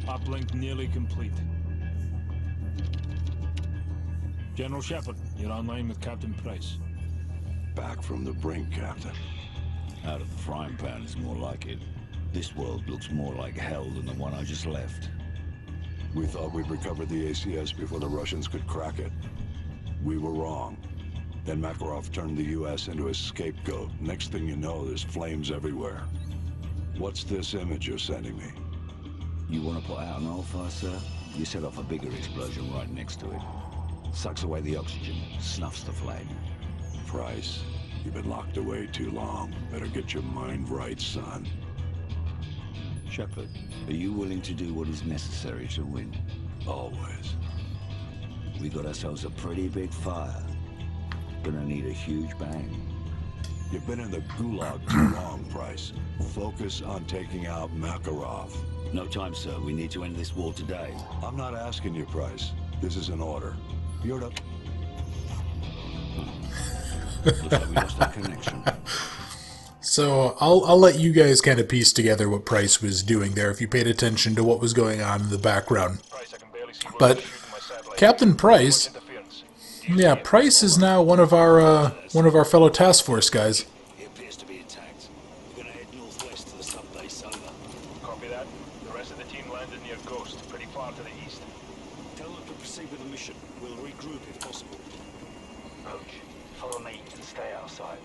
Uplink nearly complete. General Shepard, you're online with Captain Price. Back from the brink, Captain. Out of the frying pan is more like it. This world looks more like hell than the one I just left. We thought we'd recovered the ACS before the Russians could crack it. We were wrong. Then Makarov turned the US into a scapegoat. Next thing you know, there's flames everywhere. What's this image you're sending me? You want to put out an oil fire, sir? You set off a bigger explosion right next to it. Sucks away the oxygen, snuffs the flame. Price, you've been locked away too long. Better get your mind right, son. Shepard, are you willing to do what is necessary to win? Always. We got ourselves a pretty big fire. Gonna need a huge bang. You've been in the gulag too long, Price. Focus on taking out Makarov. No time, sir. We need to end this war today. I'm not asking you, Price. This is an order. You're to... Looks like we lost our connection. So I'll let you guys kind of piece together what Price was doing there if you paid attention to what was going on in the background. But Captain Price, yeah, Price is now one of our fellow task force guys. It appears to be intact. We're gonna head northwest to the sub-base solar. Copy that. The rest of the team landed near Ghost, pretty far to the east. Tell them to proceed with the mission. We'll regroup if possible. Coach, follow me and stay outside.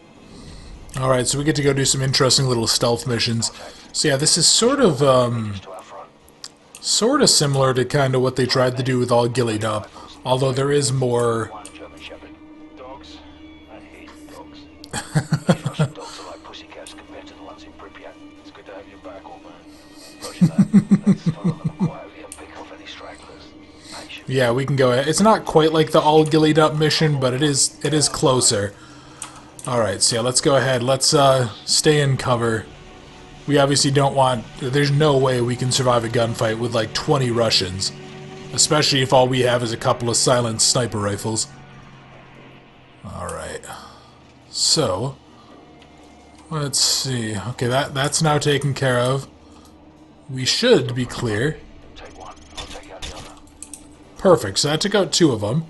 Alright, so we get to go do some interesting little stealth missions. So yeah, this is sort of similar to kind of what they tried to do with all Gillied Up, although there is more... Dogs? I hate dogs. These Russian dogs are like pussycats compared to the ones in Pripyat. It's good to have you back, old man. Roger that. Let's follow them quietly and pick off any stragglers. Patient. Yeah, we can go ahead. It's not quite like the all Gillied Up mission, but it is closer. Alright, so yeah, let's go ahead. Let's stay in cover. We obviously don't want... There's no way we can survive a gunfight with like 20 Russians. Especially if all we have is a couple of silenced sniper rifles. Alright. So... let's see. Okay, that's now taken care of. We should be clear. Take one, I'll take out the other. Perfect, so that took out 2 of them.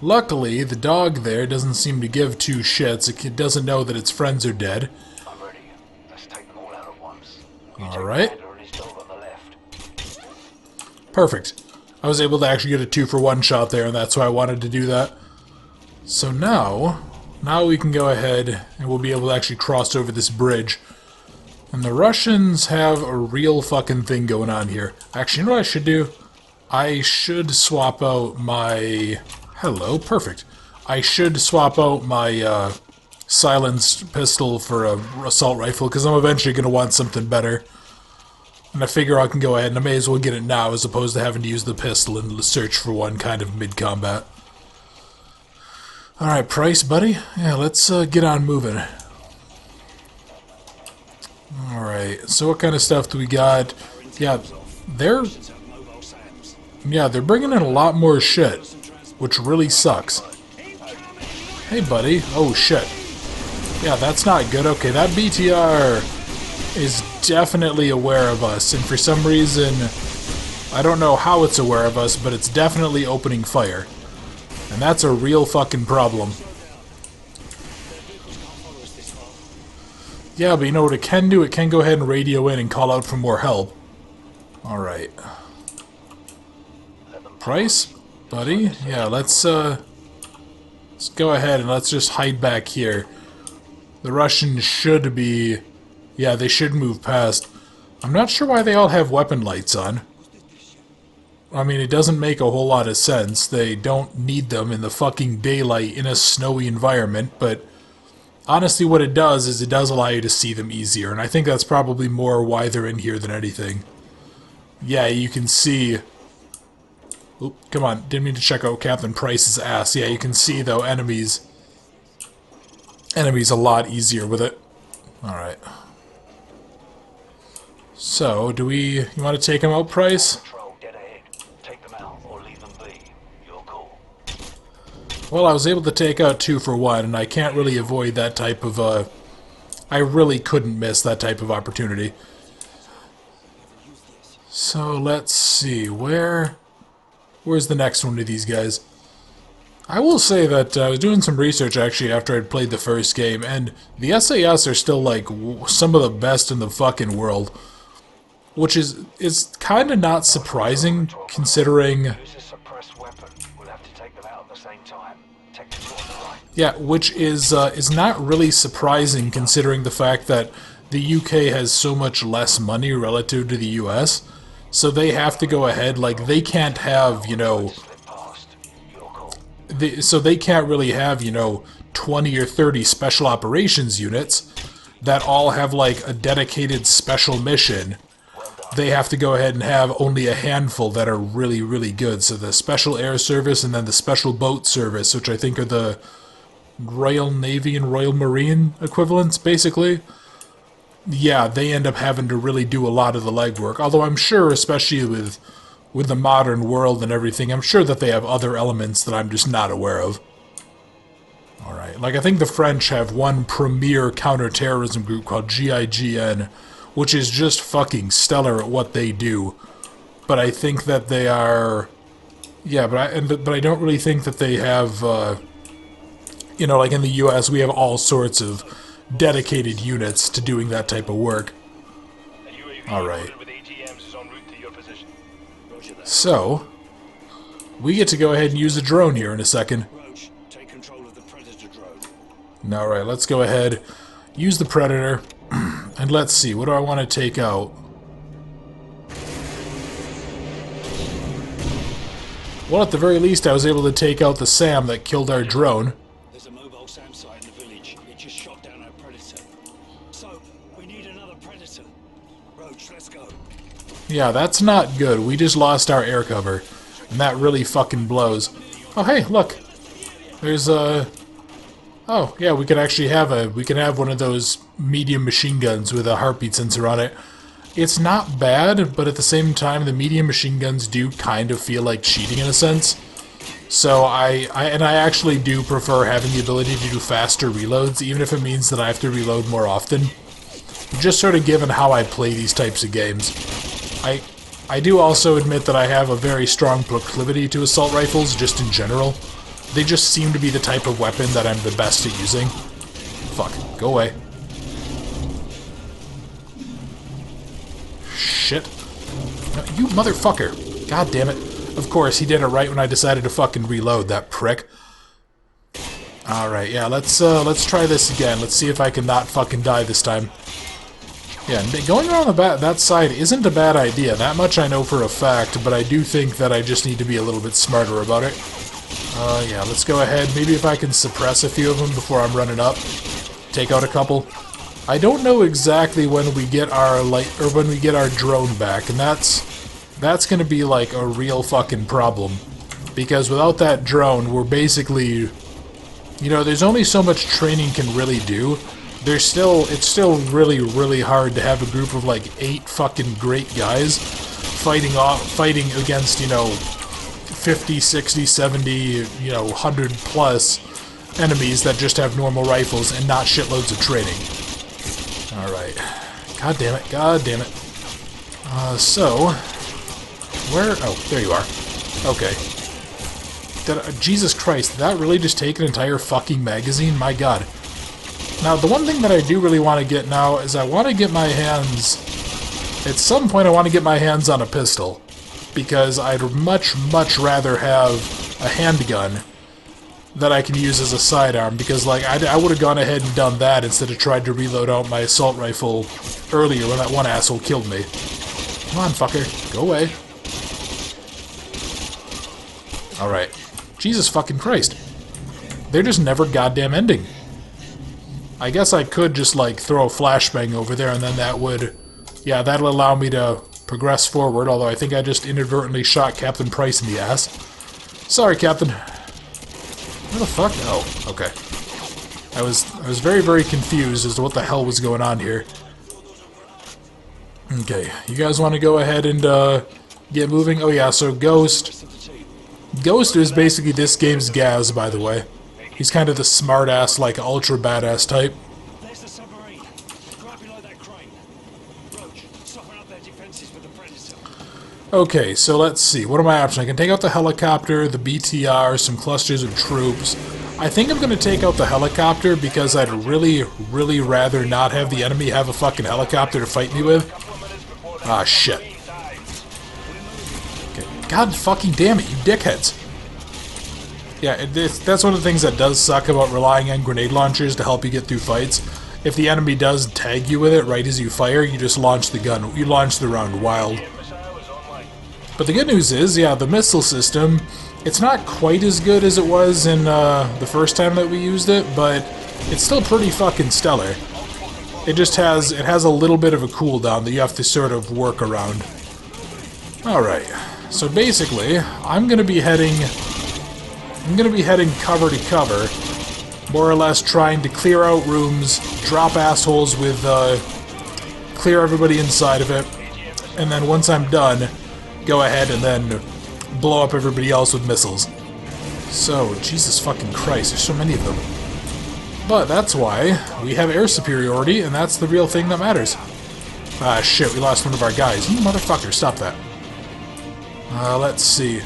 Luckily, the dog there doesn't seem to give 2 shits. It doesn't know that its friends are dead. I'm ready. Let's take them all out at once. Alright. And his dog on the left. Perfect. I was able to actually get a 2-for-1 shot there, and that's why I wanted to do that. So now we can go ahead, and we'll be able to actually cross over this bridge. And the Russians have a real fucking thing going on here. Actually, you know what I should do? I should swap out my... Hello, perfect. I should swap out my silenced pistol for a assault rifle, because I'm eventually going to want something better. And I figure I can go ahead and I may as well get it now, as opposed to having to use the pistol and search for one kind of mid-combat. Alright, Price, buddy. Yeah, let's get on moving. Alright, so what kind of stuff do we got? Yeah, they're bringing in a lot more shit, which really sucks. Hey, buddy. Oh, shit. Yeah, that's not good. Okay, that BTR is definitely aware of us, and for some reason, I don't know how it's aware of us, but it's definitely opening fire. And that's a real fucking problem. Yeah, but you know what it can do? It can go ahead and radio in and call out for more help. Alright. Price? Buddy? Yeah, let's go ahead and let's just hide back here. The Russians should be... Yeah, they should move past. I'm not sure why they all have weapon lights on. I mean, it doesn't make a whole lot of sense. They don't need them in the fucking daylight in a snowy environment, but honestly what it does is it does allow you to see them easier, and I think that's probably more why they're in here than anything. Yeah, you can see... Oop, come on, didn't mean to check out Captain Price's ass. Yeah, you can see, though, enemies a lot easier with it. Alright. So, you want to take him out, Price? Patrol, dead ahead. Take them out or leave them be. Your call. Well, I was able to take out 2-for-1, and I can't really avoid that type of, I really couldn't miss that type of opportunity. So let's see, where's the next one of these guys? I will say that I was doing some research actually after I'd played the first game, and the SAS are still like some of the best in the fucking world, which is kind of not surprising considering. Use a suppressed weapon. We'll have to take them out at the same time. Technical on the right. Yeah, which is not really surprising considering the fact that the UK has so much less money relative to the US, so they have to go ahead, like, they can't have, you know, Slip past. Your call. so they can't really have, you know, 20 or 30 special operations units that all have, like, a dedicated special mission. They have to go ahead and have only a handful that are really, really good. So the Special Air Service and then the Special Boat Service, which I think are the Royal Navy and Royal Marine equivalents, basically. Yeah, they end up having to really do a lot of the legwork. Although I'm sure, especially with the modern world and everything, I'm sure that they have other elements that I'm just not aware of. Alright, like I think the French have one premier counterterrorism group called GIGN, which is just fucking stellar at what they do. But I think that they are... Yeah, but I don't really think that they have... you know, like in the US, we have all sorts of dedicated units to doing that type of work. A UAV Alright. loaded with AGMs is en route to your position. Roger that. So, we get to go ahead and use a drone here in a second. Roach, take control of the Predator drone. Alright, let's go ahead, use the Predator, and let's see, what do I want to take out? Well, at the very least, I was able to take out the SAM that killed our drone. There's a mobile SAM site in the village. It just shot down our Predator. So, we need another Predator. Roach, let's go. Yeah, that's not good. We just lost our air cover, and that really fucking blows. Oh, hey, look. There's a... Oh, yeah, we could actually have we can have one of those medium machine guns with a heartbeat sensor on it. It's not bad, but at the same time, the medium machine guns do kind of feel like cheating in a sense. So I actually do prefer having the ability to do faster reloads, even if it means that I have to reload more often. Just sort of given how I play these types of games. I do also admit that I have a very strong proclivity to assault rifles, just in general. They just seem to be the type of weapon that I'm the best at using. Fuck, go away. Shit. No, you motherfucker. God damn it. Of course, he did it right when I decided to fucking reload, that prick. Alright, yeah, let's try this again. Let's see if I can not fucking die this time. Yeah, going around that side isn't a bad idea. That much I know for a fact, but I do think that I just need to be a little bit smarter about it. Yeah, let's go ahead. Maybe if I can suppress a few of them before I'm running up. Take out a couple. I don't know exactly when we get our when we get our drone back, and that's gonna be like a real fucking problem. Because without that drone, we're basically, you know, there's only so much training can really do. It's still really, really hard to have a group of like 8 fucking great guys fighting against, you know, 50, 60, 70, you know, 100 plus enemies that just have normal rifles and not shitloads of training. Alright. God damn it, god damn it. So, where? Oh, there you are. Okay. Jesus Christ, did that really just take an entire fucking magazine? My god. Now, the one thing that I do really want to get now is I want to get my hands... At some point, I want to get my hands on a pistol. Because I'd much, much rather have a handgun that I can use as a sidearm. Because, like, I would have gone ahead and done that instead of tried to reload out my assault rifle earlier when that one asshole killed me. Come on, fucker. Go away. Alright. Jesus fucking Christ. They're just never goddamn ending. I guess I could just, like, throw a flashbang over there and then that would... Yeah, that'll allow me to progress forward, although I think I just inadvertently shot Captain Price in the ass. Sorry, Captain. Where the fuck? Oh, okay. I was very, very confused as to what the hell was going on here. Okay, you guys want to go ahead and get moving? Oh yeah, so Ghost. Ghost is basically this game's Gaz, by the way. He's kind of the smart-ass, like, ultra badass type. There's the submarine. Grab below that crane. Roach, soften up their defenses with the Predator. Okay, so let's see. What are my options? I can take out the helicopter, the BTR, some clusters of troops. I think I'm going to take out the helicopter because I'd really, really rather not have the enemy have a fucking helicopter to fight me with. Ah, shit. Okay. God fucking damn it, you dickheads. Yeah, that's one of the things that does suck about relying on grenade launchers to help you get through fights. If the enemy does tag you with it right as you fire, you just launch the gun. You launch the round wild. But the good news is, yeah, the missile system, it's not quite as good as it was in the first time that we used it, but it's still pretty fucking stellar. It just has a little bit of a cooldown that you have to sort of work around. Alright, so basically, I'm gonna be heading cover to cover, more or less trying to clear out rooms, drop assholes with, clear everybody inside of it, and then once I'm done, go ahead and then blow up everybody else with missiles. So, Jesus fucking Christ, there's so many of them. But that's why we have air superiority, and that's the real thing that matters. Ah, shit, we lost one of our guys. You motherfucker, stop that. Let's see.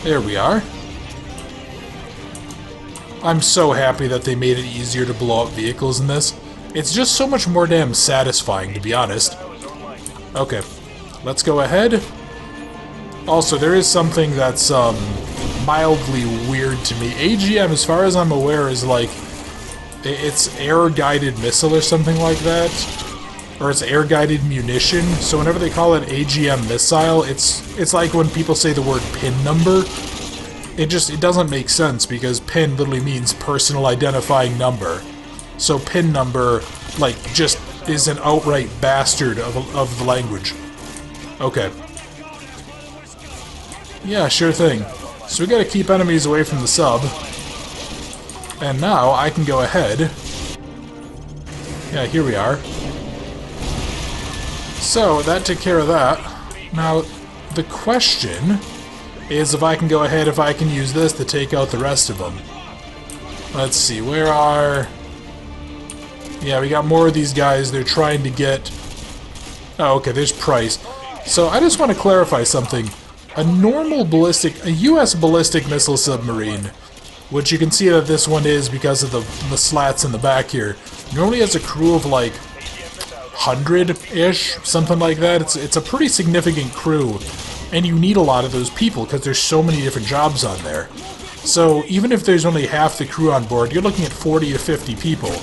There we are. I'm so happy that they made it easier to blow up vehicles in this. It's just so much more damn satisfying, to be honest. Okay, let's go ahead. Also, there is something that's mildly weird to me. AGM, as far as I'm aware, is like... it's air-guided missile or something like that. Or it's air-guided munition. So whenever they call it AGM missile, it's like when people say the word pin number. It doesn't make sense because pin literally means personal identifying number. So pin number, like, just is an outright bastard of the language. Okay. Yeah, sure thing. So we gotta keep enemies away from the sub. And now I can go ahead. Yeah, here we are. So, that took care of that. Now, the question is if I can go ahead, if I can use this to take out the rest of them. Let's see, where are... Yeah, we got more of these guys. They're trying to get... Oh, okay, there's Price. So, I just want to clarify something. A US ballistic missile submarine, which you can see that this one is because of the slats in the back here, normally has a crew of like 100-ish, something like that. It's a pretty significant crew, and you need a lot of those people because there's so many different jobs on there. So even if there's only half the crew on board, you're looking at 40 to 50 people.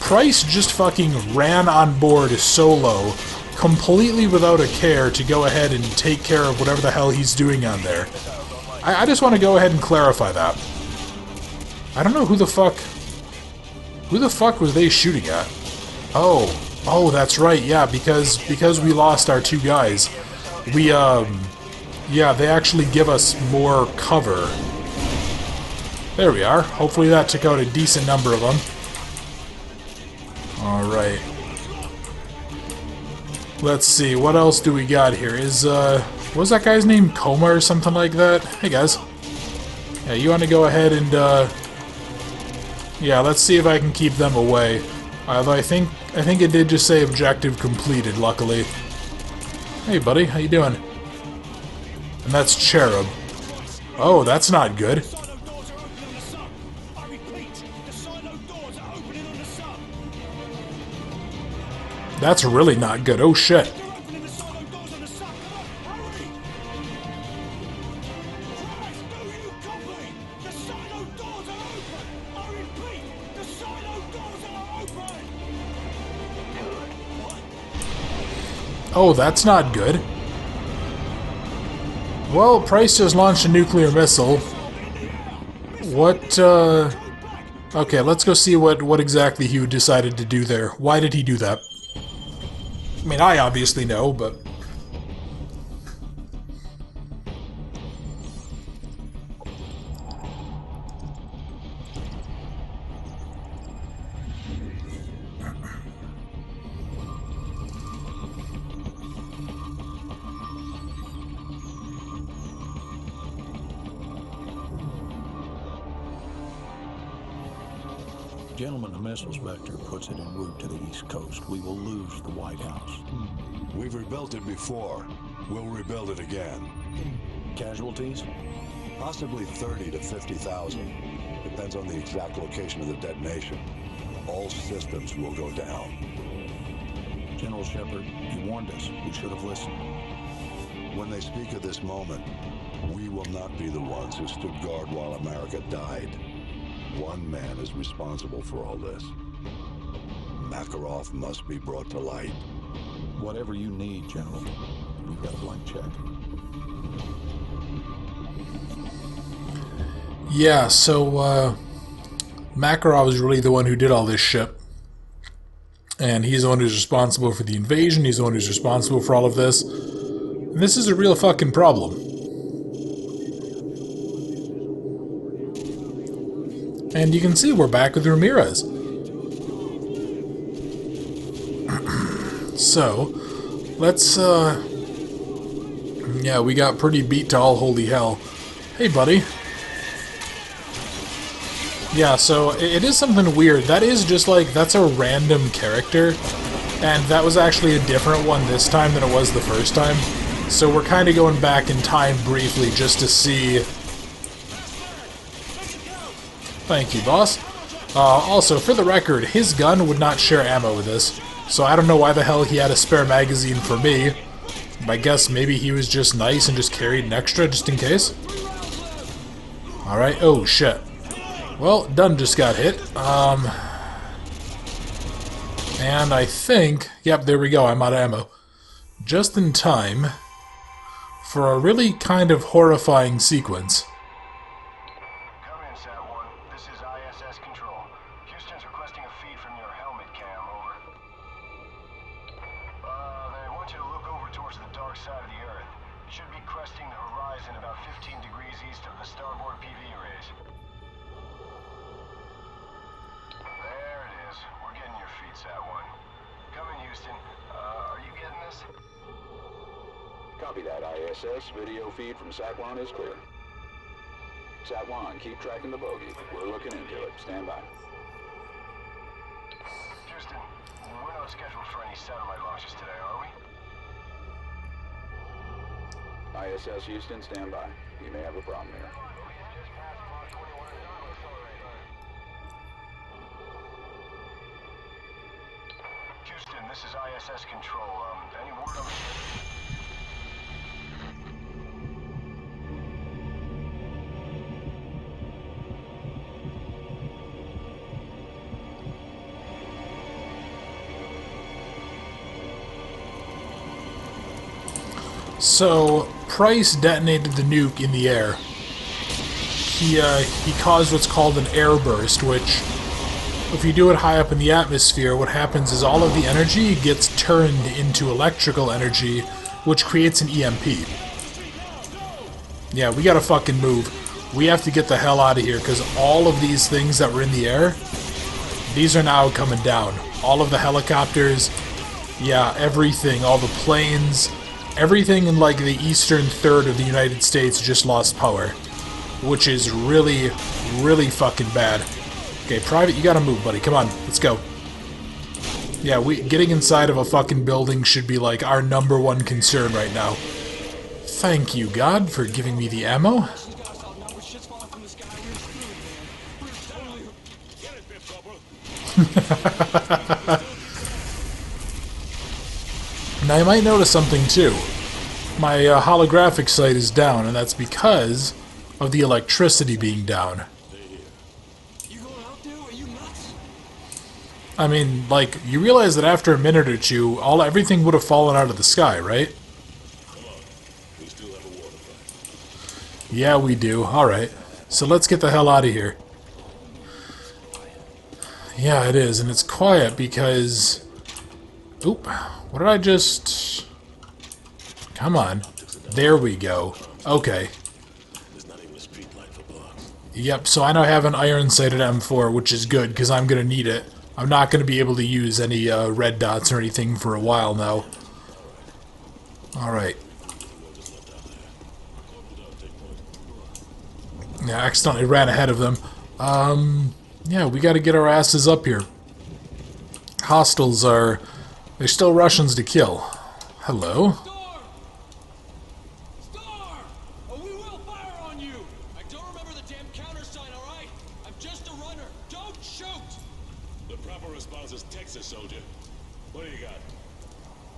Price just fucking ran on board solo, completely without a care, to go ahead and take care of whatever the hell he's doing on there. I just want to go ahead and clarify that. I don't know who the fuck was they shooting at? Oh, that's right, yeah, because we lost our two guys. Yeah, they actually give us more cover. There we are. Hopefully that took out a decent number of them. Alright. Let's see, what else do we got here? What was that guy's name? Coma or something like that? Hey guys. Yeah, you want to go ahead and, yeah, let's see if I can keep them away. Although I think it did just say objective completed, luckily. Hey buddy, how you doing? And that's Cherub. Oh, that's not good. That's really not good. Oh shit. Oh, that's not good. Well, Price just launched a nuclear missile. What, Okay, let's go see what exactly he decided to do there. Why did he do that? I mean, I obviously know, but... Gentlemen, the missiles vector puts it en route to the East Coast. We will lose the White House. We've rebuilt it before. We'll rebuild it again. Casualties? Possibly 30 to 50,000. Depends on the exact location of the detonation. All systems will go down. General Shepard, you warned us. We should have listened. When they speak of this moment, we will not be the ones who stood guard while America died. One man is responsible for all this. Makarov must be brought to light. Whatever you need, General. We've got a blank check. Yeah, so, Makarov is really the one who did all this shit. And he's the one who's responsible for the invasion, he's the one who's responsible for all of this. And this is a real fucking problem. And you can see we're back with Ramirez. So, let's, yeah, we got pretty beat to all holy hell. Hey, buddy. Yeah, so it is something weird. That is just like, that's a random character. And that was actually a different one this time than it was the first time. So we're kind of going back in time briefly just to see... Thank you, boss. Also, for the record, his gun would not share ammo with this. So I don't know why the hell he had a spare magazine for me. I guess maybe he was just nice and just carried an extra just in case. Alright, oh shit. Well, Dunn just got hit. And I think... Yep, there we go, I'm out of ammo. Just in time for a really kind of horrifying sequence. Come in, Sat-1. This is ISS Control. Houston's requesting a feed from your helmet cam, over. They want you to look over towards the dark side of the Earth. You should be cresting the horizon about 15 degrees east of the starboard PV arrays. There it is. We're getting your feed, Sat-1. Come in, Houston. Are you getting this? Copy that, ISS. Video feed from Sat-1 is clear. Sat-1, keep tracking the bogey. We're looking into it. Stand by. Houston, we're not scheduled for any satellite launches today, are we? ISS Houston, stand by. You may have a problem here. Houston, this is ISS Control. Any word on the... So, Price detonated the nuke in the air. He caused what's called an airburst, which, if you do it high up in the atmosphere, what happens is all of the energy gets turned into electrical energy, which creates an EMP. Yeah, we gotta fucking move. We have to get the hell out of here, because all of these things that were in the air, these are now coming down. All of the helicopters, yeah, everything, all the planes... Everything in, like, the eastern third of the United States just lost power. Which is really, really fucking bad. Okay, Private, you gotta move, buddy. Come on, let's go. Yeah, getting inside of a fucking building should be, like, our #1 concern right now. Thank you, God, for giving me the ammo. Now, you might notice something, too. My holographic sight is down, and that's because of the electricity being down. I mean, like, you realize that after a minute or two, everything would have fallen out of the sky, right? Yeah, we do. Alright. So let's get the hell out of here. Yeah, it is, and it's quiet because... Oop. What did I just... Come on. There we go. Okay. Yep, so I now have an iron-sighted M4, which is good, because I'm going to need it. I'm not going to be able to use any red dots or anything for a while now. Alright. Yeah, I accidentally ran ahead of them. Yeah, we gotta get our asses up here. Hostiles are... They're still Russians to kill. Hello? Star! Oh, we will fire on you! I don't remember the damn countersign, alright? I'm just a runner. Don't shoot! The proper response is Texas, soldier. What do you got?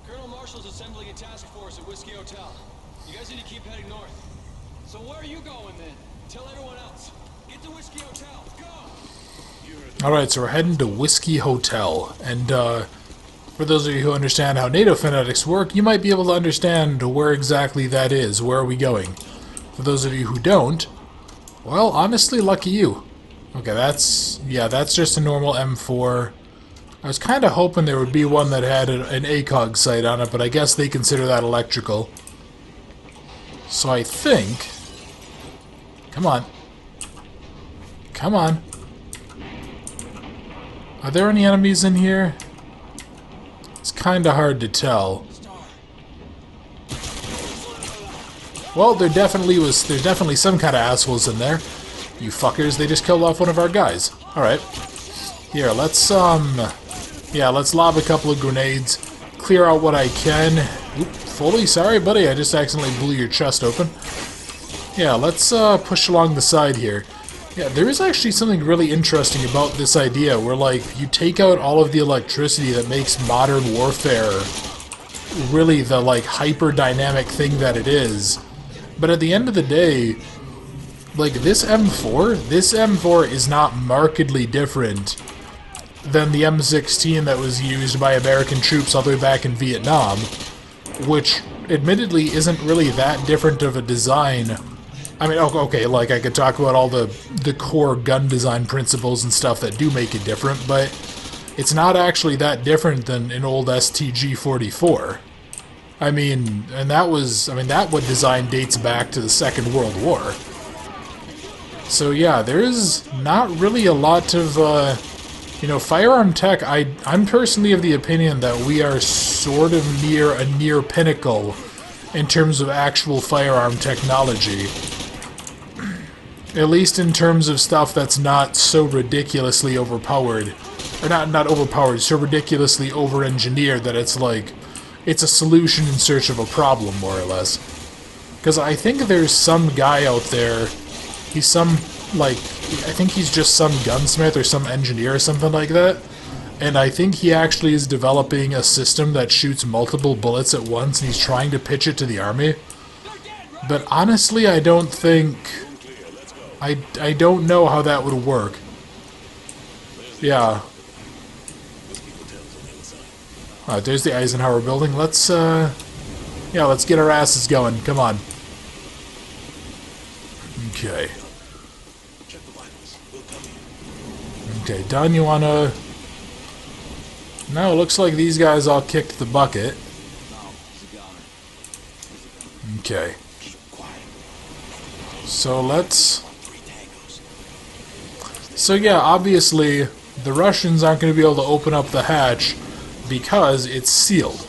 Colonel Marshall's assembling a task force at Whiskey Hotel. You guys need to keep heading north. So where are you going then? Tell everyone else. Get to Whiskey Hotel. Go! Alright, so we're heading to Whiskey Hotel. And, for those of you who understand how NATO fanatics work, you might be able to understand where exactly that is. Where are we going? For those of you who don't, well, honestly, lucky you. Okay, that's just a normal M4. I was kind of hoping there would be one that had an ACOG sight on it, but I guess they consider that electrical. So I think... Come on. Come on. Are there any enemies in here? It's kind of hard to tell. Well, there's definitely some kind of assholes in there. You fuckers, they just killed off one of our guys. Alright. Here, let's lob a couple of grenades. Clear out what I can. Oop, fully sorry, buddy, I just accidentally blew your chest open. Yeah, let's push along the side here. Yeah, there is actually something really interesting about this idea where, like, you take out all of the electricity that makes modern warfare really the, like, hyper-dynamic thing that it is. But at the end of the day, like, this M4 is not markedly different than the M16 that was used by American troops all the way back in Vietnam, which admittedly isn't really that different of a design. I mean, okay, like, I could talk about all the core gun design principles and stuff that do make it different, but it's not actually that different than an old STG-44. I mean, that design dates back to the Second World War. So yeah, there's not really a lot of, firearm tech. I'm personally of the opinion that we are sort of near a near pinnacle in terms of actual firearm technology. At least in terms of stuff that's not so ridiculously overpowered. Or not overpowered, so ridiculously over-engineered that it's like, it's a solution in search of a problem, more or less. Because I think there's some guy out there, he's some, like, I think he's just some gunsmith or some engineer or something like that. And I think he actually is developing a system that shoots multiple bullets at once, and he's trying to pitch it to the army. But honestly, I don't think... I don't know how that would work. Yeah. Alright, there's the Eisenhower building. Let's get our asses going. Come on. Okay. Okay, Don, you wanna... No, it looks like these guys all kicked the bucket. Okay. So let's... So yeah, obviously, the Russians aren't going to be able to open up the hatch because it's sealed.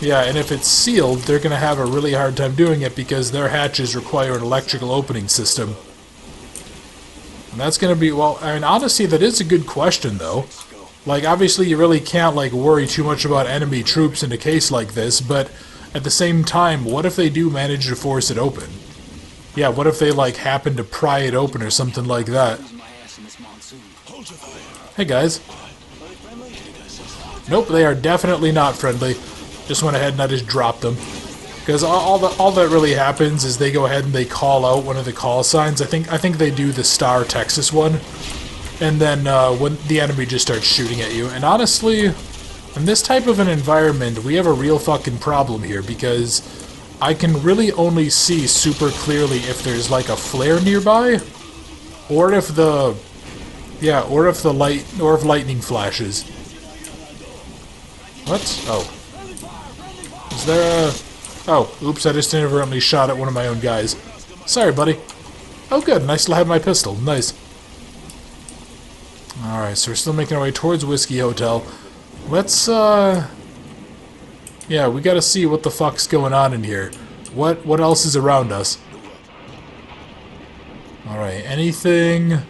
Yeah, and if it's sealed, they're going to have a really hard time doing it because their hatches require an electrical opening system. And that's going to be, well, I mean, honestly, that is a good question, though. Like, obviously, you really can't, like, worry too much about enemy troops in a case like this, but at the same time, what if they do manage to force it open? Yeah, what if they, like, happen to pry it open or something like that? Hey, guys. Nope, they are definitely not friendly. Just went ahead and I just dropped them. Because all that really happens is they go ahead and they call out one of the call signs. I think they do the Star Texas one. And then when the enemy just starts shooting at you. And honestly, in this type of an environment, we have a real fucking problem here because I can really only see super clearly if there's like a flare nearby, or if lightning flashes. What? Oh. Is there a... Oh, oops, I just inadvertently shot at one of my own guys. Sorry, buddy. Oh, good, and I still have my pistol. Nice. Alright, so we're still making our way towards Whiskey Hotel. Let's, yeah, we gotta see what the fuck's going on in here. What else is around us? Alright, anything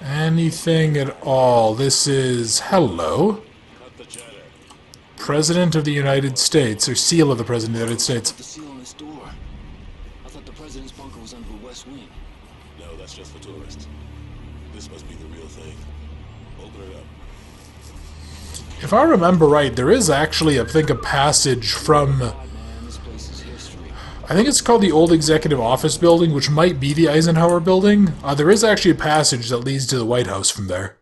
Anything at all. This is... Hello. Cut the chatter. President of the United States, or seal of the President of the United States. The seal on this door. I thought the president's bunker was under the west wing. No, that's just for tourists. This must be the real thing. Open it up. If I remember right, there is actually, I think, a passage from... God, man, this place is history. I think it's called the Old Executive Office Building, which might be the Eisenhower Building. There is actually a passage that leads to the White House from there.